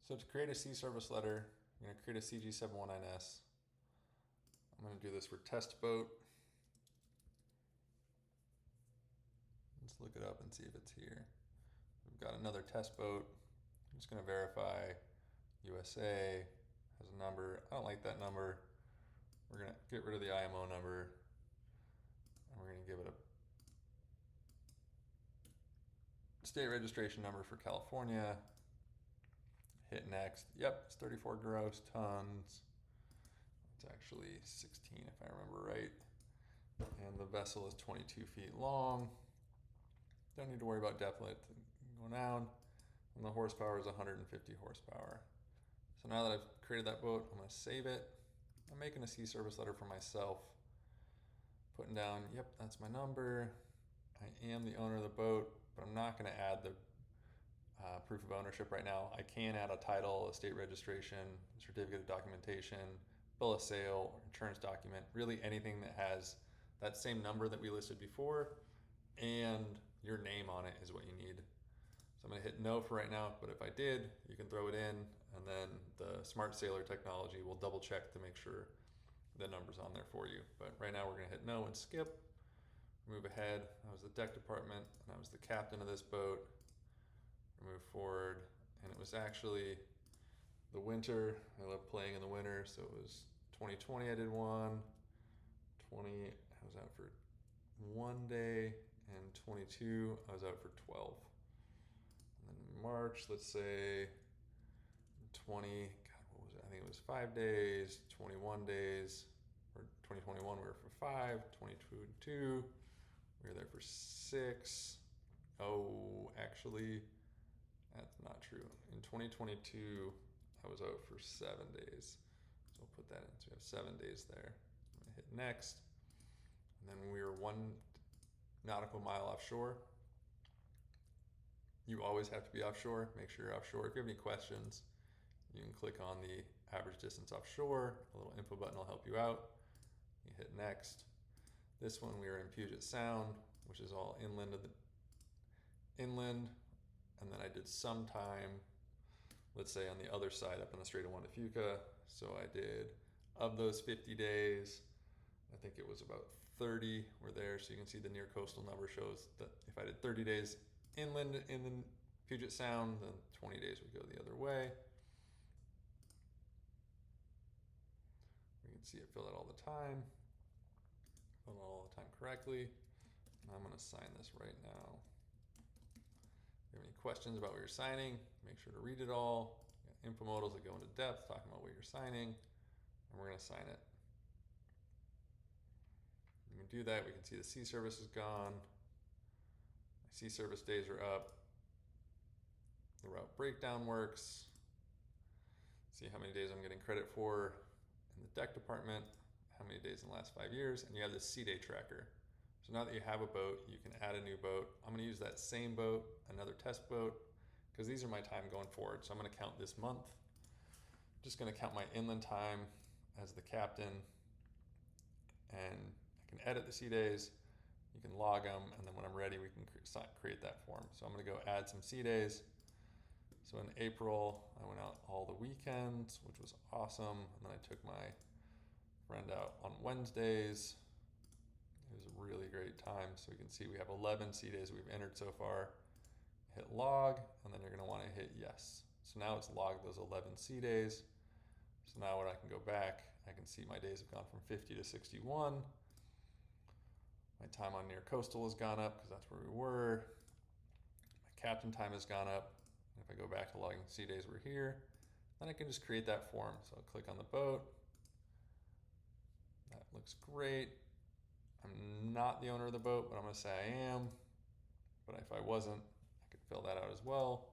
So to create a sea service letter, I'm going to create a CG719S. I'm going to do this for test boat. Let's look it up and see if it's here. We've got another test boat. I'm just going to verify USA has a number. I don't like that number. We're going to get rid of the IMO number, and we're going to give it a state registration number for California. Hit next. Yep, it's 34 gross tons. It's actually 16 if I remember right. And the vessel is 22 feet long. Don't need to worry about depth limit going down. And the horsepower is 150 horsepower. So now that I've created that boat, I'm going to save it. I'm making a sea service letter for myself. Putting down, yep, that's my number. I am the owner of the boat, but I'm not going to add the proof of ownership right now. I can add a title, a state registration, certificate of documentation, bill of sale, or insurance document, really anything that has that same number that we listed before and your name on it is what you need. So I'm going to hit no for right now, but if I did, you can throw it in, and then the Smart Sailor technology will double check to make sure the number's on there for you. But right now we're going to hit no and skip. Move ahead. I was the deck department, and I was the captain of this boat. Move forward, and it was actually the winter. I love playing in the winter, so it was 2020 I did one. I was out for 1 day, and 22 I was out for 12. And then March, let's say 20, God, what was it? I think it was 5 days, 21 days, or 2021 we were for 5, 2022 we were there for 6. Oh, actually, that's not true. In 2022, I was out for 7 days. So I'll put that in. So we have 7 days there. I'm gonna hit next. And then we were 1 nautical mile offshore. You always have to be offshore. Make sure you're offshore. If you have any questions, you can click on the average distance offshore. A little info button will help you out. You hit next. This one we were in Puget Sound, which is all inland and then I did some time, let's say on the other side up in the Strait of Juan de Fuca. So I did, of those 50 days, I think it was about 30 were there. So you can see the near coastal number shows that if I did 30 days inland in the Puget Sound, then 20 days would go the other way. We can see it fill out all the time, fill out all the time correctly. And I'm going to sign this right now. If you have any questions about what you're signing, make sure to read it all. Info modals that go into depth, talking about what you're signing, and we're going to sign it. We can do that. We can see the sea service is gone. My sea service days are up. The route breakdown works. See how many days I'm getting credit for in the deck department, how many days in the last 5 years, and you have this sea day tracker. So now that you have a boat, you can add a new boat. I'm going to use that same boat, another test boat, because these are my time going forward. So I'm going to count this month. I'm just going to count my inland time as the captain, and I can edit the sea days. You can log them, and then when I'm ready, we can create that form. So I'm going to go add some sea days. So in April, I went out all the weekends, which was awesome. And then I took my friend out on Wednesdays. It was a really great time. So we can see we have 11 sea days we've entered so far. Hit log, and then you're going to want to hit yes. So now it's logged those 11 sea days. So now when I can go back, I can see my days have gone from 50 to 61. My time on near coastal has gone up because that's where we were. My captain time has gone up. And if I go back to logging sea days, we're here. Then I can just create that form. So I'll click on the boat. That looks great. I'm not the owner of the boat, but I'm going to say I am. But if I wasn't, I could fill that out as well.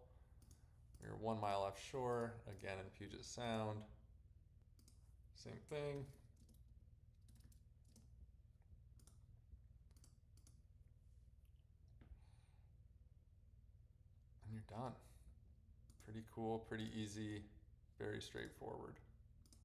We're 1 mile offshore, again in Puget Sound. Same thing. And you're done. Pretty cool, pretty easy, very straightforward.